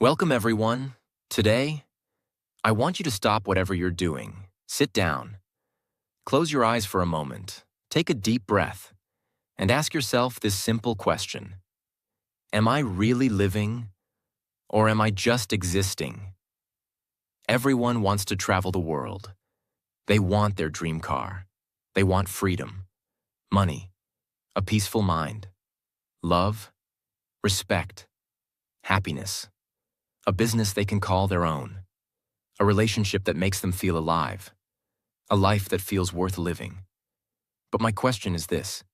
Welcome, everyone. Today, I want you to stop whatever you're doing. Sit down. Close your eyes for a moment. Take a deep breath and ask yourself this simple question. Am I really living, or am I just existing? Everyone wants to travel the world. They want their dream car. They want freedom, money, a peaceful mind, love, respect, happiness, a business they can call their own, a relationship that makes them feel alive, a life that feels worth living. But my question is this: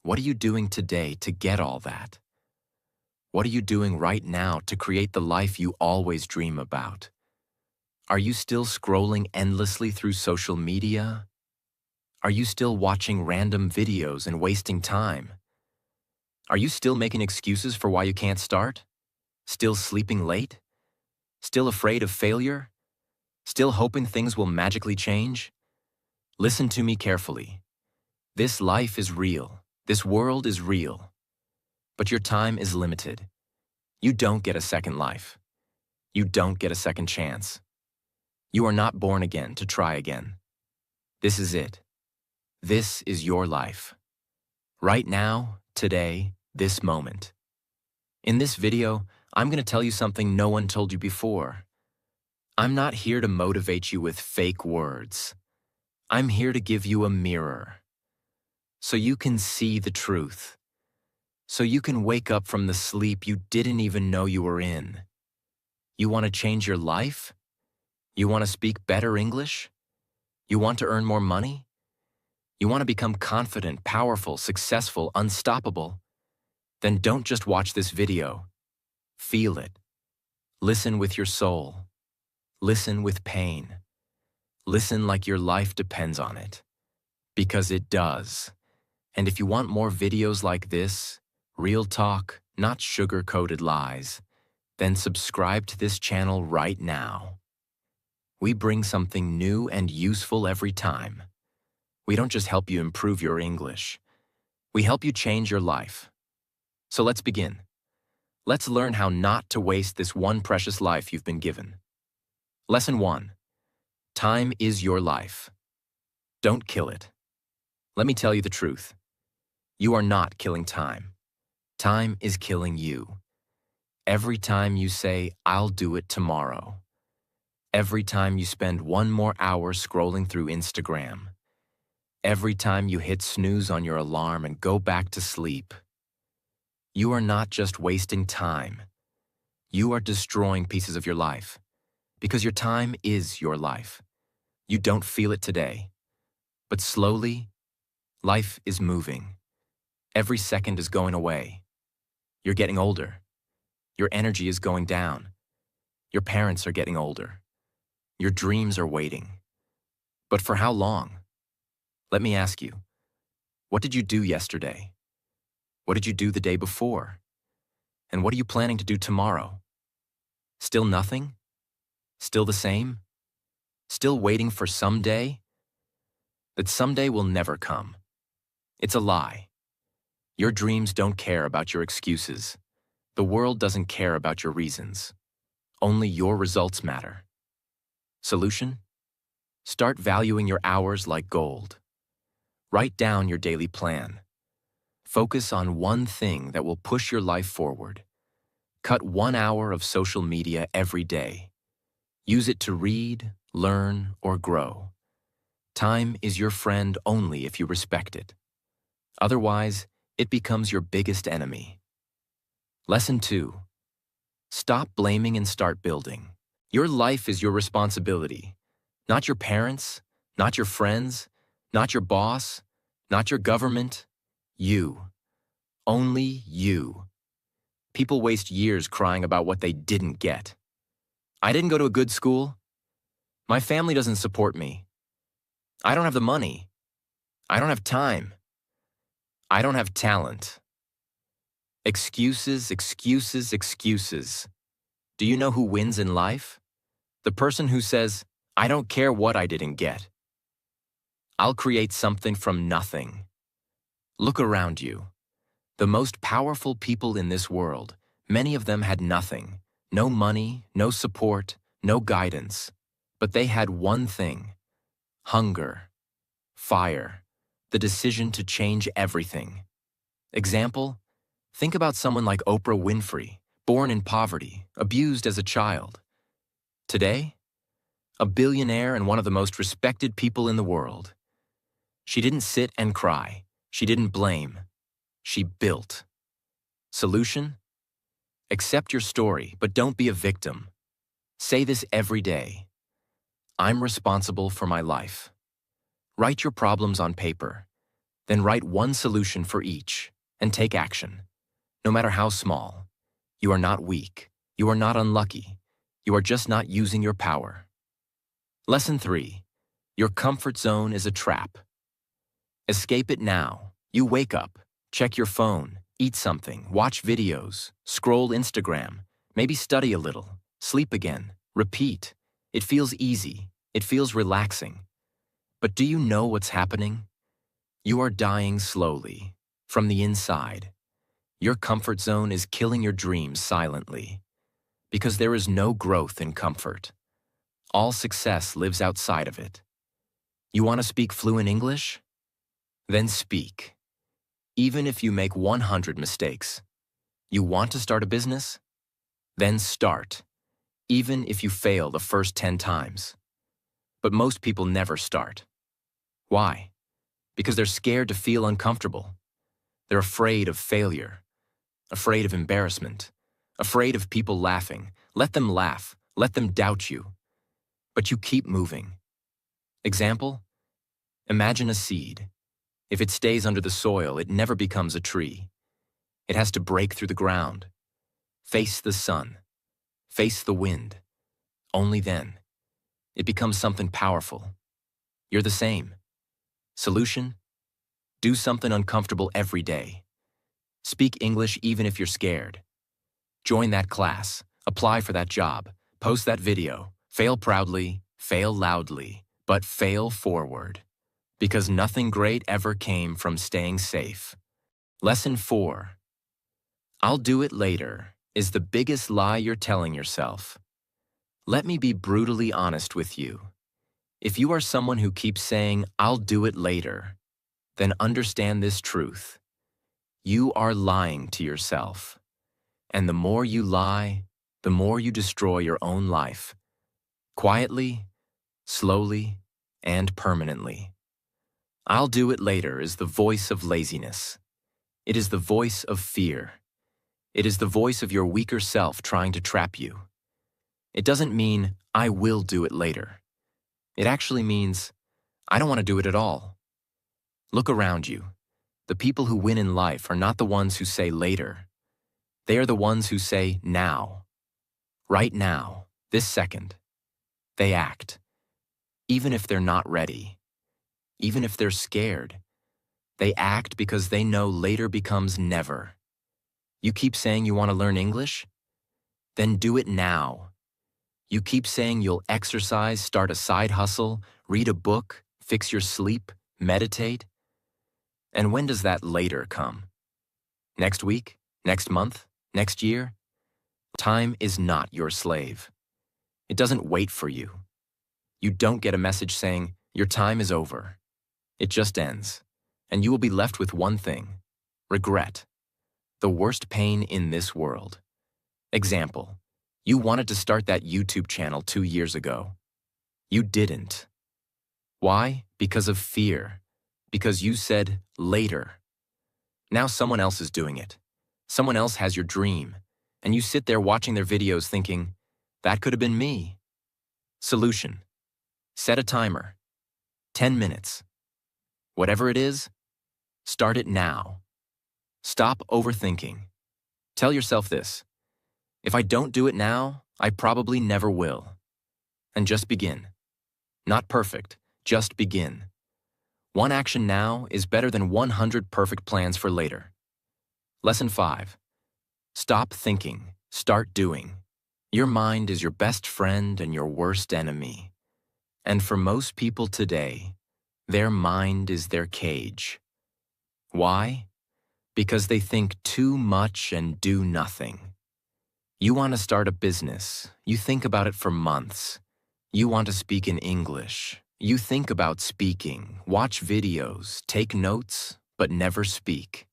what are you doing today to get all that? What are you doing right now to create the life you always dream about? Are you still scrolling endlessly through social media? Are you still watching random videos and wasting time? Are you still making excuses for why you can't start? Still sleeping late? Still afraid of failure? Still hoping things will magically change? Listen to me carefully. This life is real. This world is real. But your time is limited. You don't get a second life. You don't get a second chance. You are not born again to try again. This is it. This is your life. Right now, today, this moment. In this video, I'm going to tell you something no one told you before. I'm not here to motivate you with fake words. I'm here to give you a mirror, so you can see the truth, so you can wake up from the sleep you didn't even know you were in. You want to change your life? You want to speak better English? You want to earn more money? You want to become confident, powerful, successful, unstoppable? Then don't just watch this video. Feel it. Listen with your soul. Listen with pain. Listen like your life depends on it. Because it does. And if you want more videos like this, real talk, not sugar-coated lies, then subscribe to this channel right now. We bring something new and useful every time. We don't just help you improve your English. We help you change your life. So let's begin. Let's learn how not to waste this one precious life you've been given. Lesson 1. Time is your life. Don't kill it. Let me tell you the truth. You are not killing time. Time is killing you. Every time you say, "I'll do it tomorrow." Every time you spend one more hour scrolling through Instagram. Every time you hit snooze on your alarm and go back to sleep. You are not just wasting time. You are destroying pieces of your life. Because your time is your life. You don't feel it today. But slowly, life is moving. Every second is going away. You're getting older. Your energy is going down. Your parents are getting older. Your dreams are waiting. But for how long? Let me ask you, what did you do yesterday? What did you do the day before? And what are you planning to do tomorrow? Still nothing? Still the same? Still waiting for someday? That someday will never come. It's a lie. Your dreams don't care about your excuses. The world doesn't care about your reasons. Only your results matter. Solution? Start valuing your hours like gold. Write down your daily plan. Focus on one thing that will push your life forward. Cut 1 hour of social media every day. Use it to read, learn, or grow. Time is your friend only if you respect it. Otherwise, it becomes your biggest enemy. Lesson 2. Stop blaming and start building. Your life is your responsibility. Not your parents, not your friends, not your boss, not your government. You. Only you. People waste years crying about what they didn't get. I didn't go to a good school. My family doesn't support me. I don't have the money. I don't have time. I don't have talent. Excuses, excuses, excuses. Do you know who wins in life? The person who says, "I don't care what I didn't get. I'll create something from nothing." Look around you. The most powerful people in this world, many of them had nothing, No money, no support, no guidance. But they had one thing: hunger, fire, the decision to change everything. Example: think about someone like Oprah Winfrey, born in poverty, abused as a child. Today, a billionaire and one of the most respected people in the world. She didn't sit and cry. She didn't blame. She built. Solution? Accept your story, but don't be a victim. Say this every day: I'm responsible for my life. Write your problems on paper. Then write one solution for each, and take action. No matter how small. You are not weak. You are not unlucky. You are just not using your power. Lesson 3. Your comfort zone is a trap. Escape it now. You wake up, check your phone, eat something, watch videos, scroll Instagram, maybe study a little, sleep again, repeat. It feels easy. It feels relaxing. But do you know what's happening? You are dying slowly, from the inside. Your comfort zone is killing your dreams silently. Because there is no growth in comfort. All success lives outside of it. You want to speak fluent English? Then speak. Even if you make 100 mistakes. You want to start a business? Then start. Even if you fail the first 10 times. But most people never start. Why? Because they're scared to feel uncomfortable. They're afraid of failure. Afraid of embarrassment. Afraid of people laughing. Let them laugh. Let them doubt you. But you keep moving. Example? Imagine a seed. If it stays under the soil, it never becomes a tree. It has to break through the ground. Face the sun. Face the wind. Only then. It becomes something powerful. You're the same. Solution? Do something uncomfortable every day. Speak English even if you're scared. Join that class. Apply for that job. Post that video. Fail proudly, fail loudly, but fail forward. Because nothing great ever came from staying safe. Lesson 4. I'll do it later is the biggest lie you're telling yourself. Let me be brutally honest with you. If you are someone who keeps saying, I'll do it later, then understand this truth. You are lying to yourself. And the more you lie, the more you destroy your own life. Quietly, slowly, and permanently. I'll do it later is the voice of laziness. It is the voice of fear. It is the voice of your weaker self trying to trap you. It doesn't mean, I will do it later. It actually means, I don't want to do it at all. Look around you. The people who win in life are not the ones who say later. They are the ones who say now. Right now, this second. They act. Even if they're not ready. Even if they're scared. They act because they know later becomes never. You keep saying you want to learn English? Then do it now. You keep saying you'll exercise, start a side hustle, read a book, fix your sleep, meditate. And when does that later come? Next week? Next month? Next year? Time is not your slave. It doesn't wait for you. You don't get a message saying, your time is over. It just ends. And you will be left with one thing: regret. The worst pain in this world. Example: you wanted to start that YouTube channel 2 years ago. You didn't. Why? Because of fear. Because you said later. Now someone else is doing it. Someone else has your dream. And you sit there watching their videos thinking, that could have been me. Solution: set a timer. 10 minutes. Whatever it is, start it now. Stop overthinking. Tell yourself this: if I don't do it now, I probably never will. And just begin. Not perfect, just begin. One action now is better than 100 perfect plans for later. Lesson 5. Stop thinking, start doing. Your mind is your best friend and your worst enemy. And for most people today, their mind is their cage. Why? Because they think too much and do nothing. You want to start a business. You think about it for months. You want to speak in English. You think about speaking, watch videos, take notes, but never speak.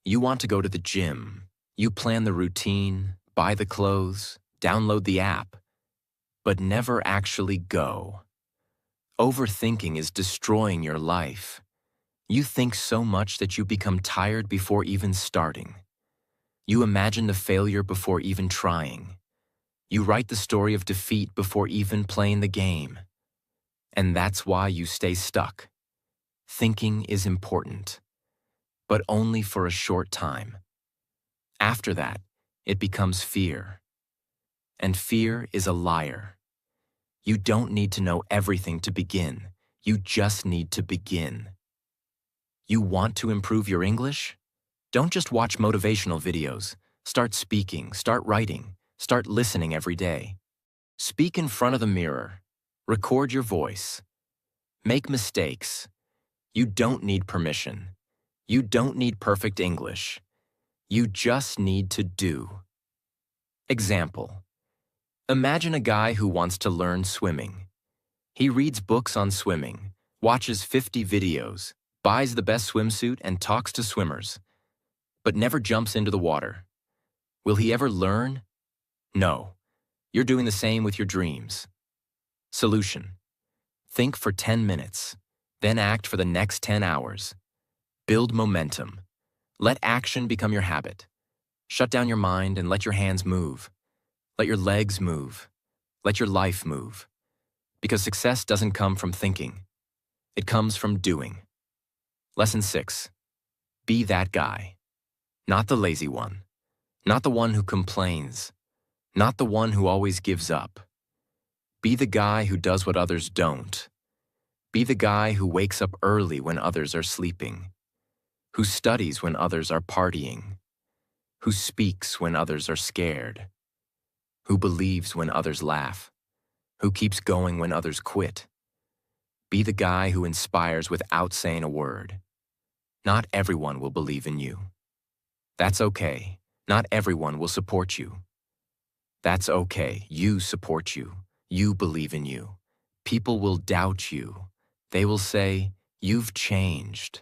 You want to go to the gym. You plan the routine, buy the clothes, download the app, but never actually go. Overthinking is destroying your life. You think so much that you become tired before even starting. You imagine the failure before even trying. You write the story of defeat before even playing the game. And that's why you stay stuck. Thinking is important, but only for a short time. After that, it becomes fear. And fear is a liar. You don't need to know everything to begin. You just need to begin. You want to improve your English? Don't just watch motivational videos. Start speaking, start writing, start listening every day. Speak in front of the mirror. Record your voice. Make mistakes. You don't need permission. You don't need perfect English. You just need to do. Example. Imagine a guy who wants to learn swimming. He reads books on swimming, watches 50 videos, buys the best swimsuit and talks to swimmers, but never jumps into the water. Will he ever learn? No. You're doing the same with your dreams. Solution. Think for 10 minutes, then act for the next 10 hours. Build momentum. Let action become your habit. Shut down your mind and let your hands move. Let your legs move. Let your life move. Because success doesn't come from thinking. It comes from doing. Lesson 6. Be that guy. Not the lazy one. Not the one who complains. Not the one who always gives up. Be the guy who does what others don't. Be the guy who wakes up early when others are sleeping. Who studies when others are partying. Who speaks when others are scared. Who believes when others laugh. Who keeps going when others quit. Be the guy who inspires without saying a word. Not everyone will believe in you. That's okay. Not everyone will support you. That's okay. You support you. You believe in you. People will doubt you. They will say, "You've changed."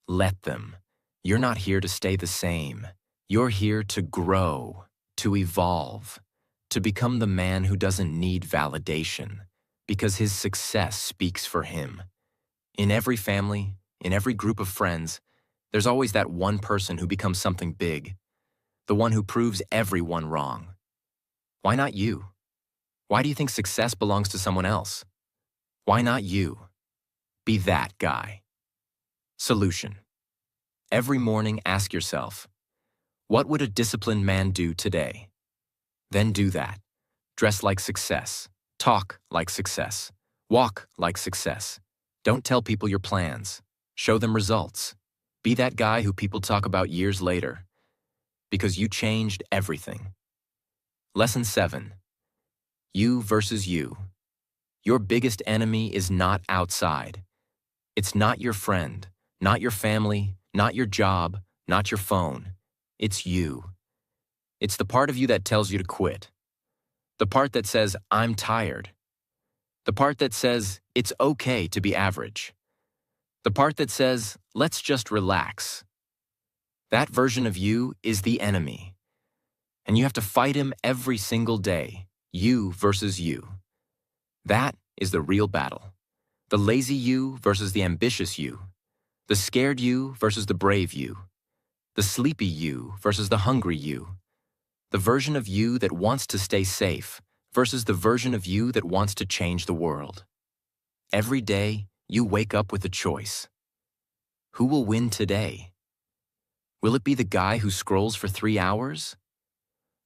Let them. You're not here to stay the same. You're here to grow, to evolve, to become the man who doesn't need validation, because his success speaks for him. In every family, in every group of friends, there's always that one person who becomes something big, the one who proves everyone wrong. Why not you? Why do you think success belongs to someone else? Why not you? Be that guy. Solution. Every morning ask yourself, what would a disciplined man do today? Then do that. Dress like success. Talk like success. Walk like success. Don't tell people your plans. Show them results. Be that guy who people talk about years later, because you changed everything. Lesson 7. You versus you. Your biggest enemy is not outside. It's not your friend, not your family, not your job, not your phone. It's you. It's the part of you that tells you to quit. The part that says, "I'm tired." The part that says, "It's okay to be average." The part that says, "Let's just relax." That version of you is the enemy. And you have to fight him every single day. You versus you. That is the real battle. The lazy you versus the ambitious you. The scared you versus the brave you. The sleepy you versus the hungry you. The version of you that wants to stay safe versus the version of you that wants to change the world. Every day, you wake up with a choice. Who will win today? Will it be the guy who scrolls for 3 hours?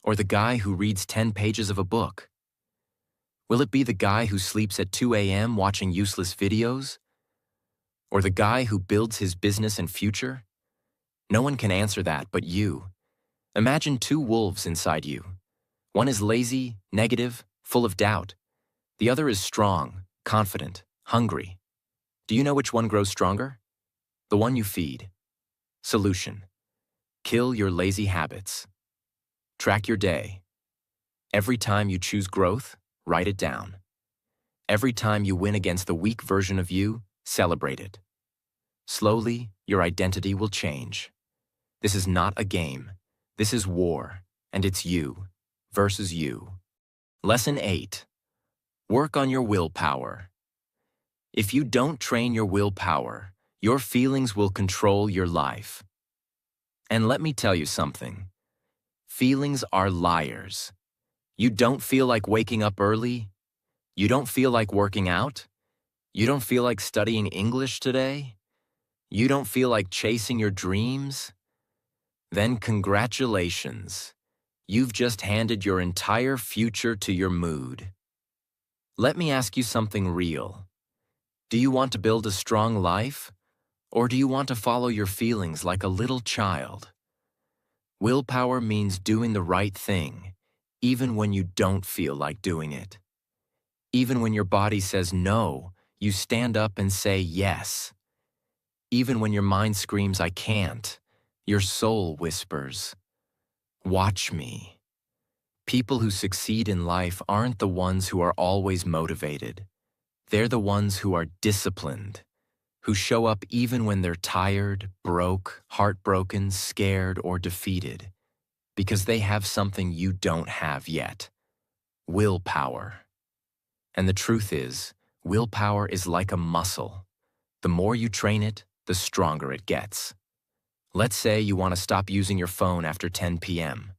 Or the guy who reads 10 pages of a book? Will it be the guy who sleeps at 2 a.m. watching useless videos? Or the guy who builds his business and future? No one can answer that but you. Imagine 2 wolves inside you. One is lazy, negative, full of doubt. The other is strong, confident, hungry. Do you know which one grows stronger? The one you feed. Solution. Kill your lazy habits. Track your day. Every time you choose growth, write it down. Every time you win against the weak version of you, celebrate it. Slowly, your identity will change. This is not a game. This is war, and it's you versus you. Lesson 8. Work on your willpower. If you don't train your willpower, your feelings will control your life. And let me tell you something. Feelings are liars. You don't feel like waking up early? You don't feel like working out? You don't feel like studying English today? You don't feel like chasing your dreams? Then congratulations. You've just handed your entire future to your mood. Let me ask you something real. Do you want to build a strong life? Or do you want to follow your feelings like a little child? Willpower means doing the right thing, even when you don't feel like doing it. Even when your body says no, you stand up and say yes. Even when your mind screams, I can't, your soul whispers, watch me. People who succeed in life aren't the ones who are always motivated. They're the ones who are disciplined, who show up even when they're tired, broke, heartbroken, scared, or defeated, because they have something you don't have yet: willpower. And the truth is, willpower is like a muscle. The more you train it, the stronger it gets. Let's say you want to stop using your phone after 10 p.m.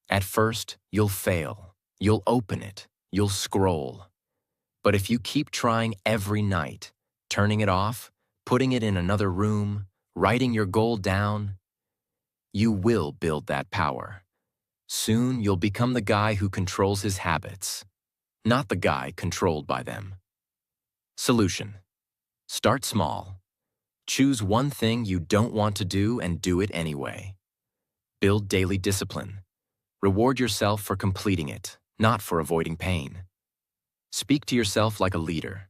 At first, you'll fail. You'll open it. You'll scroll. But if you keep trying every night, turning it off, putting it in another room, writing your goal down, you will build that power. Soon, you'll become the guy who controls his habits, not the guy controlled by them. Solution: start small. Choose one thing you don't want to do and do it anyway. Build daily discipline. Reward yourself for completing it, not for avoiding pain. Speak to yourself like a leader.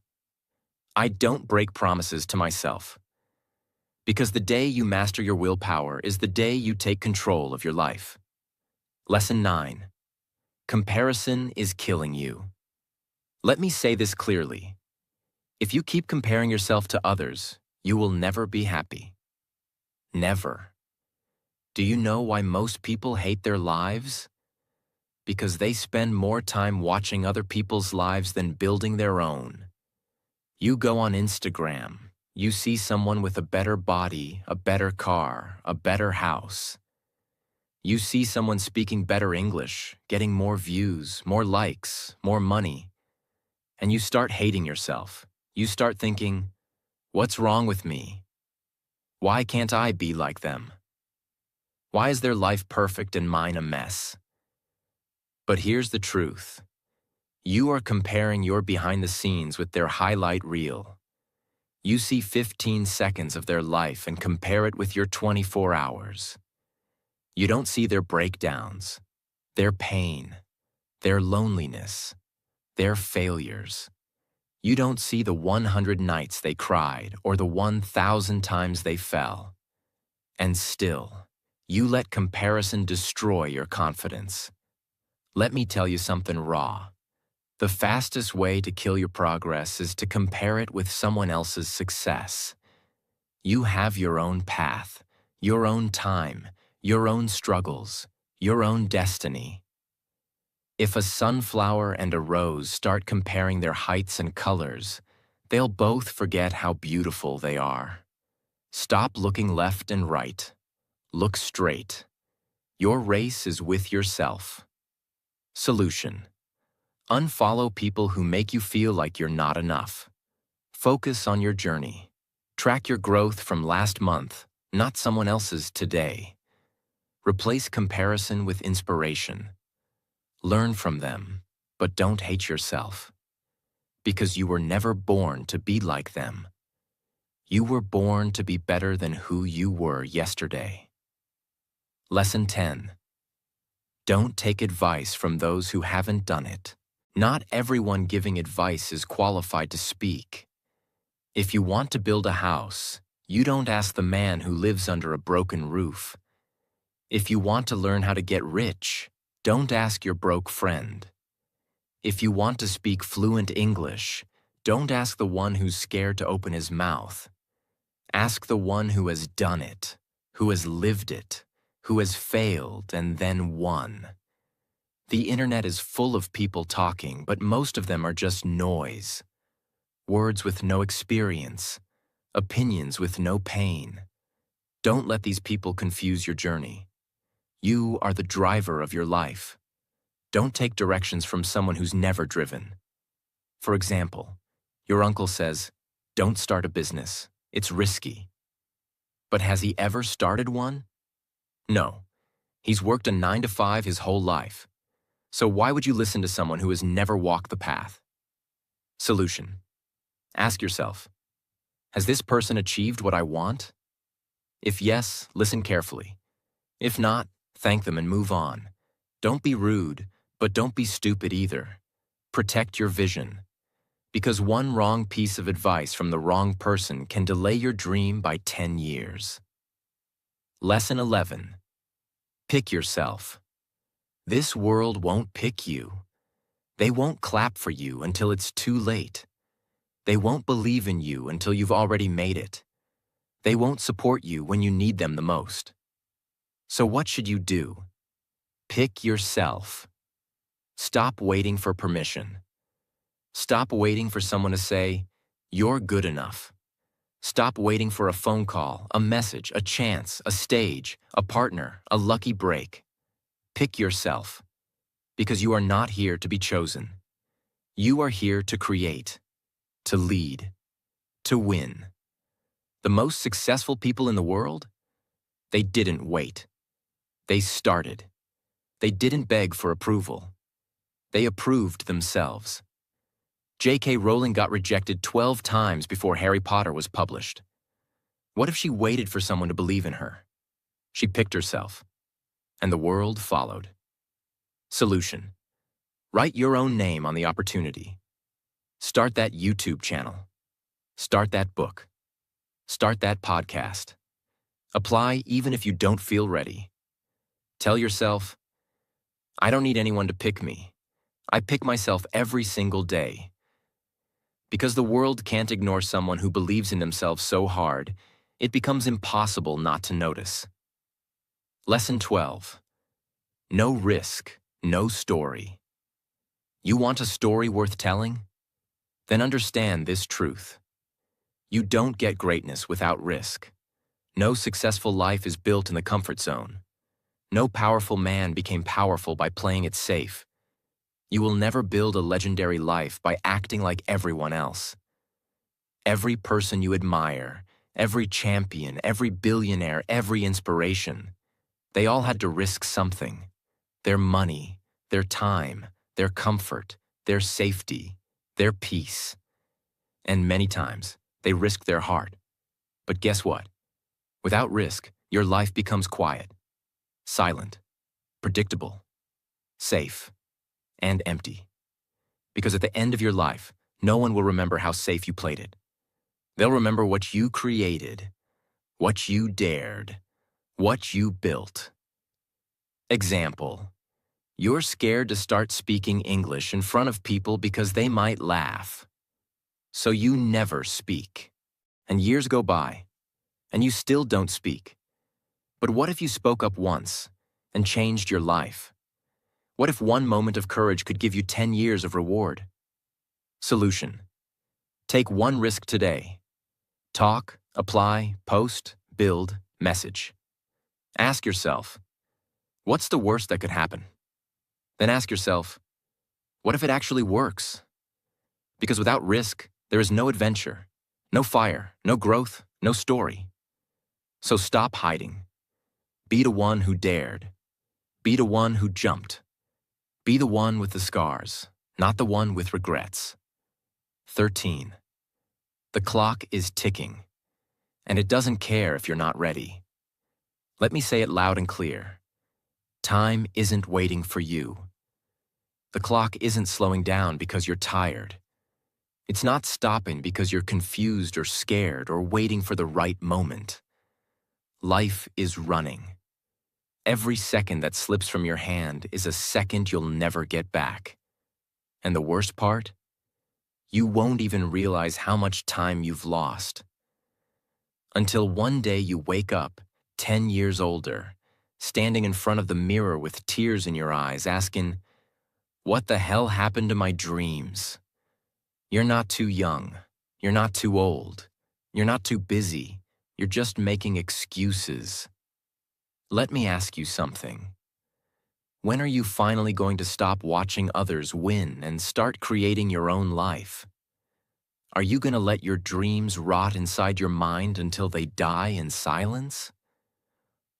I don't break promises to myself. Because the day you master your willpower is the day you take control of your life. Lesson 9. Comparison is killing you. Let me say this clearly. If you keep comparing yourself to others, you will never be happy. Never. Do you know why most people hate their lives? Because they spend more time watching other people's lives than building their own. You go on Instagram, you see someone with a better body, a better car, a better house. You see someone speaking better English, getting more views, more likes, more money. And you start hating yourself. You start thinking, what's wrong with me? Why can't I be like them? Why is their life perfect and mine a mess? But here's the truth. You are comparing your behind the scenes with their highlight reel. You see 15 seconds of their life and compare it with your 24 hours. You don't see their breakdowns, their pain, their loneliness, their failures. You don't see the 100 nights they cried or the 1,000 times they fell. And still, you let comparison destroy your confidence. Let me tell you something raw. The fastest way to kill your progress is to compare it with someone else's success. You have your own path, your own time, your own struggles, your own destiny. If a sunflower and a rose start comparing their heights and colors, they'll both forget how beautiful they are. Stop looking left and right. Look straight. Your race is with yourself. Solution: unfollow people who make you feel like you're not enough. Focus on your journey. Track your growth from last month, not someone else's today. Replace comparison with inspiration. Learn from them, but don't hate yourself. Because you were never born to be like them. You were born to be better than who you were yesterday. Lesson 10. Don't take advice from those who haven't done it. Not everyone giving advice is qualified to speak. If you want to build a house, you don't ask the man who lives under a broken roof. If you want to learn how to get rich, Don't ask your broke friend. If you want to speak fluent English, don't ask the one who's scared to open his mouth. Ask the one who has done it, who has lived it, who has failed and then won. The internet is full of people talking, but most of them are just noise. Words with no experience, opinions with no pain. Don't let these people confuse your journey. You are the driver of your life. Don't take directions from someone who's never driven. For example, your uncle says, "Don't start a business. It's risky." But has he ever started one? No. He's worked a 9 to 5 his whole life. So why would you listen to someone who has never walked the path? Solution. Ask yourself, has this person achieved what I want? If yes, listen carefully. If not, thank them and move on. Don't be rude, but don't be stupid either. Protect your vision. Because one wrong piece of advice from the wrong person can delay your dream by 10 years. Lesson 11. Pick yourself. This world won't pick you. They won't clap for you until it's too late. They won't believe in you until you've already made it. They won't support you when you need them the most. So what should you do? Pick yourself. Stop waiting for permission. Stop waiting for someone to say, "You're good enough." Stop waiting for a phone call, a message, a chance, a stage, a partner, a lucky break. Pick yourself, because you are not here to be chosen. You are here to create, to lead, to win. The most successful people in the world? They didn't wait. They started. They didn't beg for approval. They approved themselves. J.K. Rowling got rejected 12 times before Harry Potter was published. What if she waited for someone to believe in her? She picked herself, and the world followed. Solution. Write your own name on the opportunity. Start that YouTube channel. Start that book. Start that podcast. Apply even if you don't feel ready. Tell yourself, I don't need anyone to pick me. I pick myself every single day. Because the world can't ignore someone who believes in themselves so hard, it becomes impossible not to notice. Lesson 12. No risk, no story. You want a story worth telling? Then understand this truth. You don't get greatness without risk. No successful life is built in the comfort zone. No powerful man became powerful by playing it safe. You will never build a legendary life by acting like everyone else. Every person you admire, every champion, every billionaire, every inspiration, they all had to risk something. Their money, their time, their comfort, their safety, their peace. And many times, they risked their heart. But guess what? Without risk, your life becomes quiet, silent, predictable, safe, and empty. Because at the end of your life, no one will remember how safe you played it. They'll remember what you created, what you dared, what you built. Example. You're scared to start speaking English in front of people because they might laugh. So you never speak. And years go by, and you still don't speak. But what if you spoke up once and changed your life? What if one moment of courage could give you 10 years of reward? Solution. Take one risk today. Talk, apply, post, build, message. Ask yourself, what's the worst that could happen? Then ask yourself, what if it actually works? Because without risk, there is no adventure, no fire, no growth, no story. So stop hiding. Be the one who dared. Be the one who jumped. Be the one with the scars, not the one with regrets. 13. The clock is ticking, and it doesn't care if you're not ready. Let me say it loud and clear. Time isn't waiting for you. The clock isn't slowing down because you're tired. It's not stopping because you're confused or scared or waiting for the right moment. Life is running. Every second that slips from your hand is a second you'll never get back. And the worst part? You won't even realize how much time you've lost. Until one day you wake up, 10 years older, standing in front of the mirror with tears in your eyes, asking, "What the hell happened to my dreams?" You're not too young. You're not too old. You're not too busy. You're just making excuses. Let me ask you something. When are you finally going to stop watching others win and start creating your own life? Are you going to let your dreams rot inside your mind until they die in silence?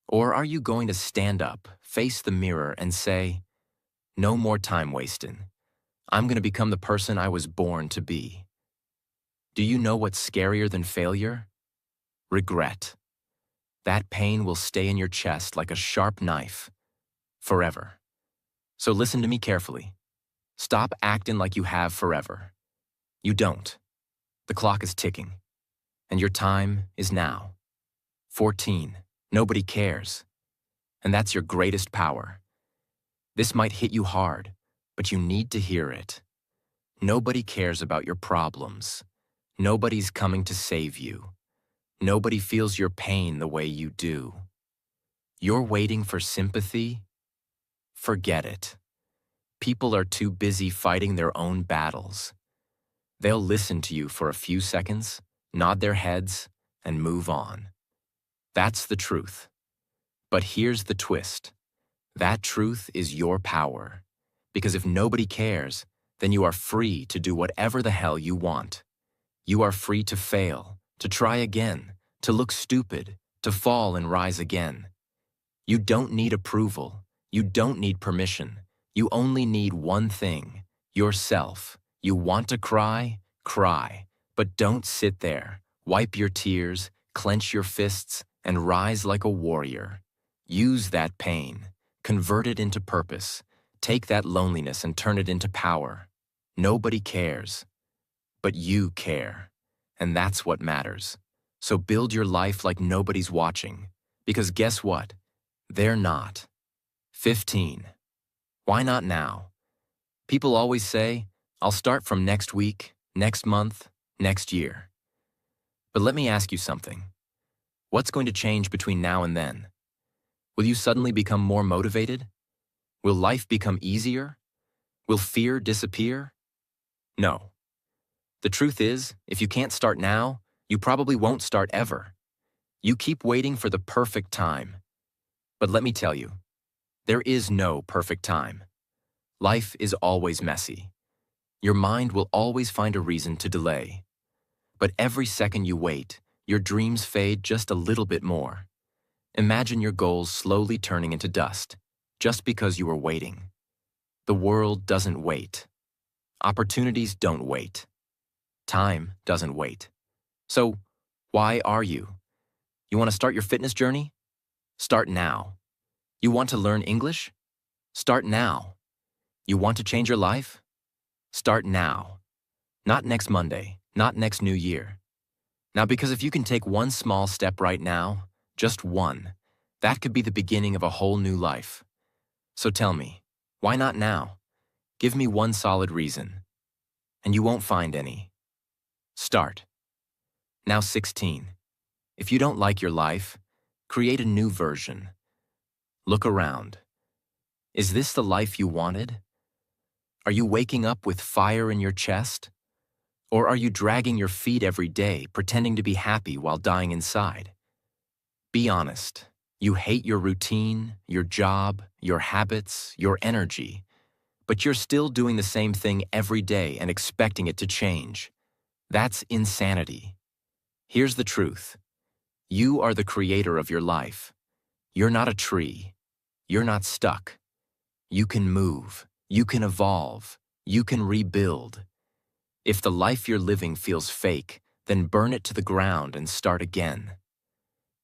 Or are you going to stand up, face the mirror, and say, "No more time wasting. I'm going to become the person I was born to be"? Do you know what's scarier than failure? Regret. That pain will stay in your chest like a sharp knife, forever. So listen to me carefully. Stop acting like you have forever. You don't. The clock is ticking, and your time is now. 14. Nobody cares. And that's your greatest power. This might hit you hard, but you need to hear it. Nobody cares about your problems. Nobody's coming to save you. Nobody feels your pain the way you do. You're waiting for sympathy? Forget it. People are too busy fighting their own battles. They'll listen to you for a few seconds, nod their heads, and move on. That's the truth. But here's the twist. That truth is your power. Because if nobody cares, then you are free to do whatever the hell you want. You are free to fail, to try again, to look stupid, to fall and rise again. You don't need approval. You don't need permission. You only need one thing, yourself. You want to cry? Cry. But don't sit there. Wipe your tears, clench your fists, and rise like a warrior. Use that pain. Convert it into purpose. Take that loneliness and turn it into power. Nobody cares. But you care. And that's what matters. So build your life like nobody's watching. Because guess what? They're not. 15. Why not now? People always say, "I'll start from next week, next month, next year." But let me ask you something. What's going to change between now and then? Will you suddenly become more motivated? Will life become easier? Will fear disappear? No. The truth is, if you can't start now, you probably won't start ever. You keep waiting for the perfect time. But let me tell you, there is no perfect time. Life is always messy. Your mind will always find a reason to delay. But every second you wait, your dreams fade just a little bit more. Imagine your goals slowly turning into dust, just because you were waiting. The world doesn't wait. Opportunities don't wait. Time doesn't wait. So, why are you? You want to start your fitness journey? Start now. You want to learn English? Start now. You want to change your life? Start now. Not next Monday, not next New Year. Now, because if you can take one small step right now, just one, that could be the beginning of a whole new life. So tell me, why not now? Give me one solid reason. And you won't find any. Start. Now 16. If you don't like your life, create a new version. Look around. Is this the life you wanted? Are you waking up with fire in your chest? Or are you dragging your feet every day, pretending to be happy while dying inside? Be honest. You hate your routine, your job, your habits, your energy, but you're still doing the same thing every day and expecting it to change. That's insanity. Here's the truth. You are the creator of your life. You're not a tree. You're not stuck. You can move. You can evolve. You can rebuild. If the life you're living feels fake, then burn it to the ground and start again.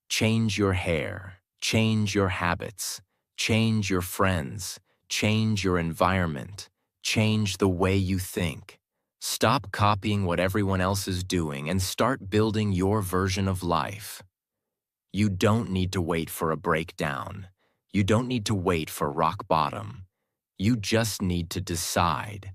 Change your hair. Change your habits. Change your friends. Change your environment. Change the way you think. Stop copying what everyone else is doing and start building your version of life. You don't need to wait for a breakdown. You don't need to wait for rock bottom. You just need to decide.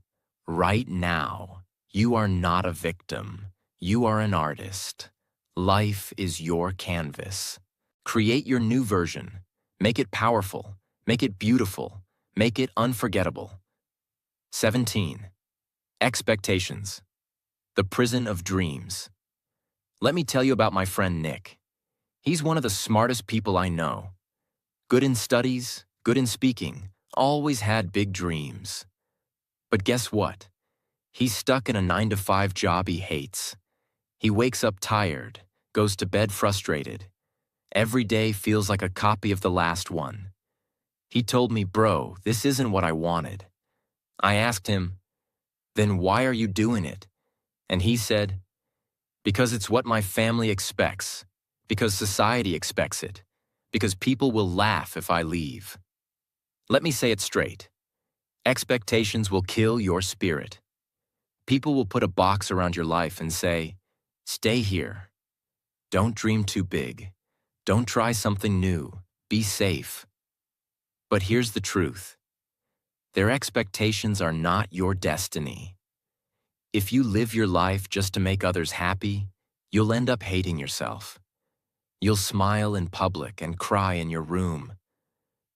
Right now, you are not a victim. You are an artist. Life is your canvas. Create your new version. Make it powerful. Make it beautiful. Make it unforgettable. 17. Expectations. The prison of dreams. Let me tell you about my friend Nick. He's one of the smartest people I know. Good in studies, good in speaking, always had big dreams. But guess what? He's stuck in a 9-to-5 job he hates. He wakes up tired, goes to bed frustrated. Every day feels like a copy of the last one. He told me, "Bro, this isn't what I wanted." I asked him, "Then why are you doing it?" And he said, "Because it's what my family expects, because society expects it, because people will laugh if I leave." Let me say it straight. Expectations will kill your spirit. People will put a box around your life and say, "Stay here. Don't dream too big. Don't try something new. Be safe." But here's the truth. Their expectations are not your destiny. If you live your life just to make others happy, you'll end up hating yourself. You'll smile in public and cry in your room.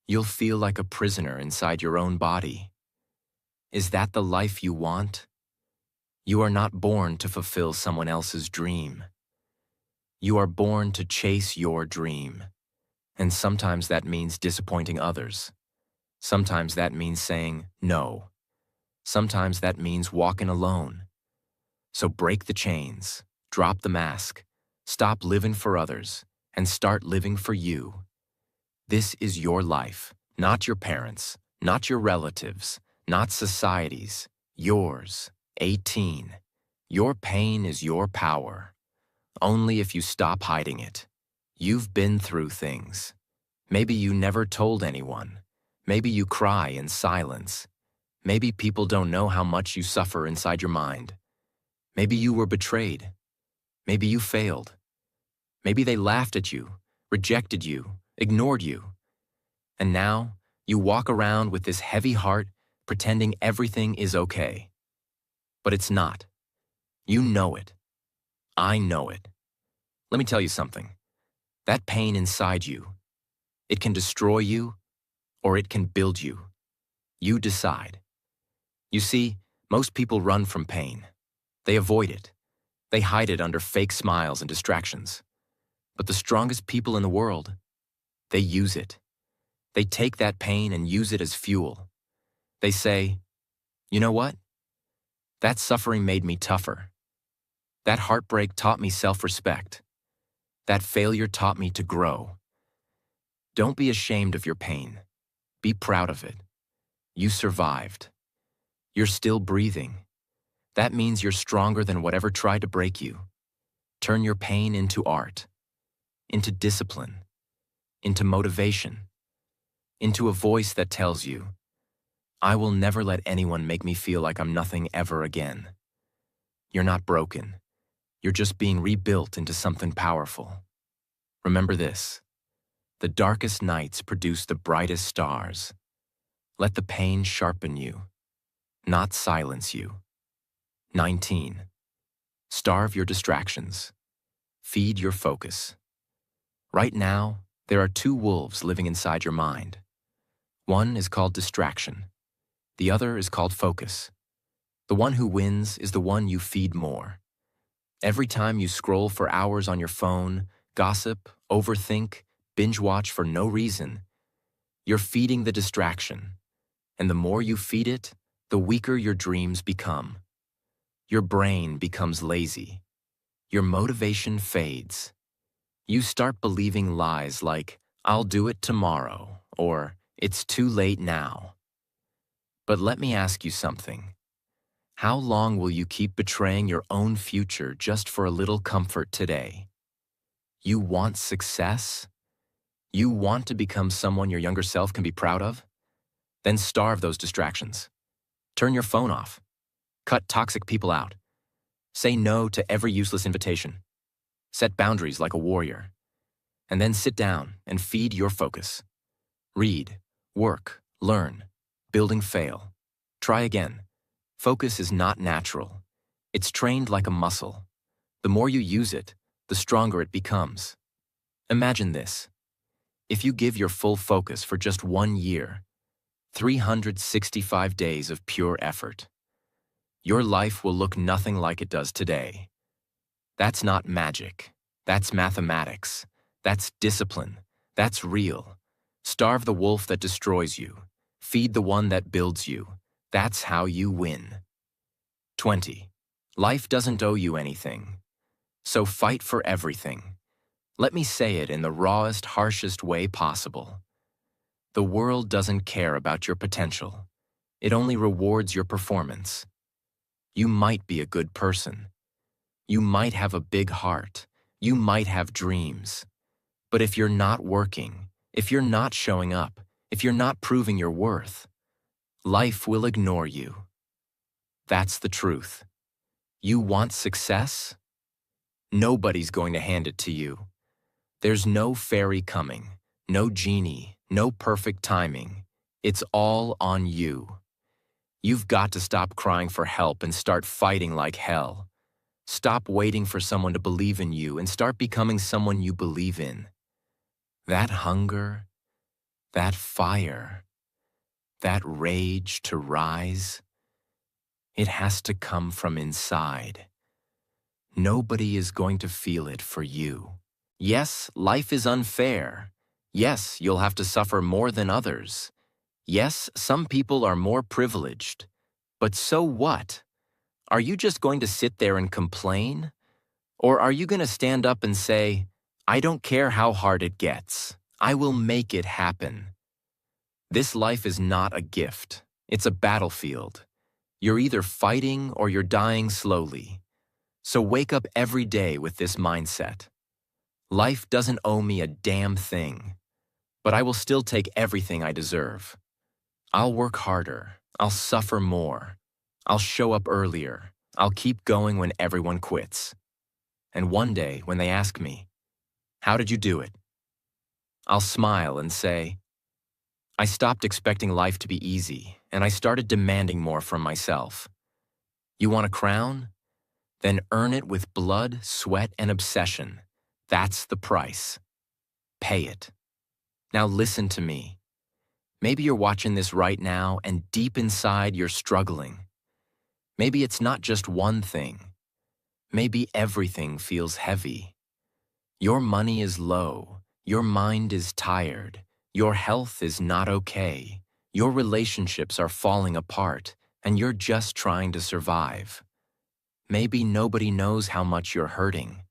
You'll feel like a prisoner inside your own body. Is that the life you want? You are not born to fulfill someone else's dream. You are born to chase your dream. And sometimes that means disappointing others. Sometimes that means saying no. Sometimes that means walking alone. So break the chains, drop the mask, stop living for others, and start living for you. This is your life, not your parents', not your relatives', not society's, yours. 18. Your pain is your power. Only if you stop hiding it. You've been through things. Maybe you never told anyone. Maybe you cry in silence. Maybe people don't know how much you suffer inside your mind. Maybe you were betrayed. Maybe you failed. Maybe they laughed at you, rejected you, ignored you. And now you walk around with this heavy heart, pretending everything is okay. But it's not. You know it. I know it. Let me tell you something. That pain inside you, it can destroy you or it can build you. You decide. You see, most people run from pain. They avoid it. They hide it under fake smiles and distractions. But the strongest people in the world, they use it. They take that pain and use it as fuel. They say, "You know what? That suffering made me tougher. That heartbreak taught me self-respect. That failure taught me to grow." Don't be ashamed of your pain. Be proud of it. You survived. You're still breathing. That means you're stronger than whatever tried to break you. Turn your pain into art, into discipline, into motivation, into a voice that tells you, "I will never let anyone make me feel like I'm nothing ever again." You're not broken. You're just being rebuilt into something powerful. Remember this. The darkest nights produce the brightest stars. Let the pain sharpen you, not silence you. 19. Starve your distractions. Feed your focus. Right now, there are two wolves living inside your mind. One is called distraction. The other is called focus. The one who wins is the one you feed more. Every time you scroll for hours on your phone, gossip, overthink, binge watch for no reason, you're feeding the distraction. And the more you feed it, the weaker your dreams become. Your brain becomes lazy. Your motivation fades. You start believing lies like, "I'll do it tomorrow," or "It's too late now." But let me ask you something. How long will you keep betraying your own future just for a little comfort today? You want success? You want to become someone your younger self can be proud of? Then starve those distractions. Turn your phone off. Cut toxic people out. Say no to every useless invitation. Set boundaries like a warrior. And then sit down and feed your focus. Read, work, learn, building fail. Try again. Focus is not natural. It's trained like a muscle. The more you use it, the stronger it becomes. Imagine this. If you give your full focus for just 1 year, 365 days of pure effort, your life will look nothing like it does today. That's not magic. That's mathematics. That's discipline. That's real. Starve the wolf that destroys you. Feed the one that builds you. That's how you win. 20. Life doesn't owe you anything. So fight for everything. Let me say it in the rawest, harshest way possible. The world doesn't care about your potential. It only rewards your performance. You might be a good person. You might have a big heart. You might have dreams. But if you're not working, if you're not showing up, if you're not proving your worth, life will ignore you. That's the truth. You want success? Nobody's going to hand it to you. There's no fairy coming, no genie, no perfect timing. It's all on you. You've got to stop crying for help and start fighting like hell. Stop waiting for someone to believe in you and start becoming someone you believe in. That hunger, that fire, that rage to rise, it has to come from inside. Nobody is going to feel it for you. Yes, life is unfair. Yes, you'll have to suffer more than others. Yes, some people are more privileged. But so what? Are you just going to sit there and complain? Or are you going to stand up and say, I don't care how hard it gets. I will make it happen. This life is not a gift. It's a battlefield. You're either fighting or you're dying slowly. So wake up every day with this mindset. Life doesn't owe me a damn thing, but I will still take everything I deserve. I'll work harder. I'll suffer more. I'll show up earlier. I'll keep going when everyone quits. And one day, when they ask me, how did you do it? I'll smile and say, I stopped expecting life to be easy, and I started demanding more from myself. You want a crown? Then earn it with blood, sweat, and obsession. That's the price. Pay it. Now listen to me. Maybe you're watching this right now, and deep inside you're struggling. Maybe it's not just one thing. Maybe everything feels heavy. Your money is low. Your mind is tired. Your health is not okay. Your relationships are falling apart, and you're just trying to survive. Maybe nobody knows how much you're hurting.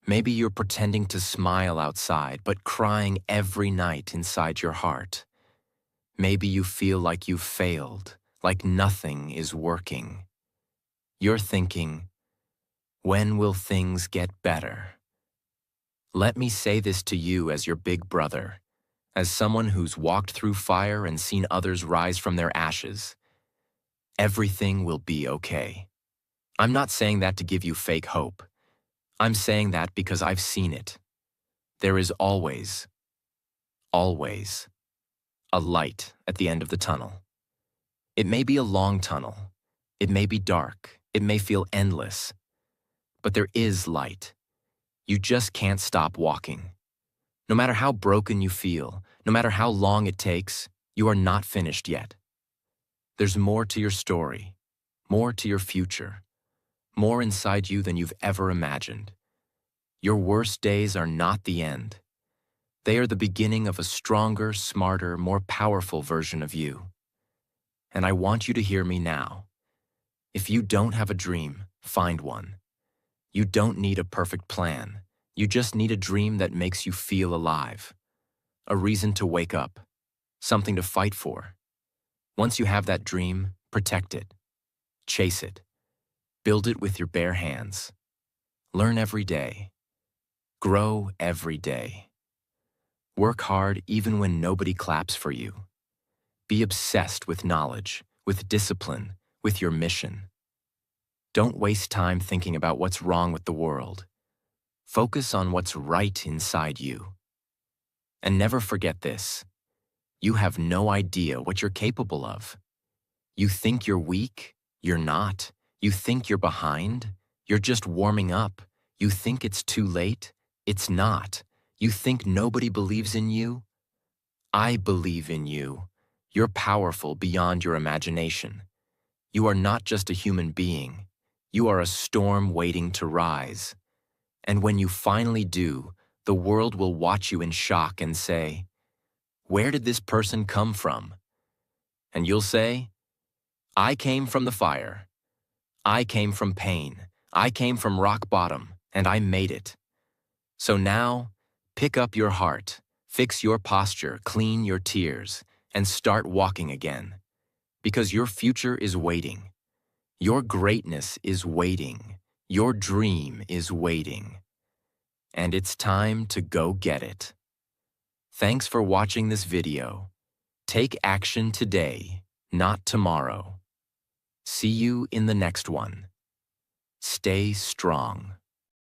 Maybe you're pretending to smile outside, but crying every night inside your heart. Maybe you feel like you've failed, like nothing is working. You're thinking, when will things get better? Let me say this to you as your big brother, as someone who's walked through fire and seen others rise from their ashes. Everything will be okay. I'm not saying that to give you fake hope. I'm saying that because I've seen it. There is always a light at the end of the tunnel. It may be a long tunnel. It may be dark. It may feel endless. But there is light. You just can't stop walking. No matter how broken you feel, no matter how long it takes, you are not finished yet. There's more to your story, more to your future, more inside you than you've ever imagined. Your worst days are not the end. They are the beginning of a stronger, smarter, more powerful version of you. And I want you to hear me now. If you don't have a dream, find one. You don't need a perfect plan. You just need a dream that makes you feel alive. A reason to wake up. Something to fight for. Once you have that dream, protect it. Chase it. Build it with your bare hands. Learn every day. Grow every day. Work hard even when nobody claps for you. Be obsessed with knowledge, with discipline, with your mission. Don't waste time thinking about what's wrong with the world. Focus on what's right inside you. And never forget this. You have no idea what you're capable of. You think you're weak? You're not. You think you're behind? You're just warming up. You think it's too late? It's not. You think nobody believes in you? I believe in you. You're powerful beyond your imagination. You are not just a human being. You are a storm waiting to rise. And when you finally do, the world will watch you in shock and say, "Where did this person come from?" And you'll say, "I came from the fire. I came from pain. I came from rock bottom, and I made it." So now, pick up your heart, fix your posture, clean your tears, and start walking again. Because your future is waiting. Your greatness is waiting. Your dream is waiting. And it's time to go get it. Thanks for watching this video. Take action today, not tomorrow. See you in the next one. Stay strong.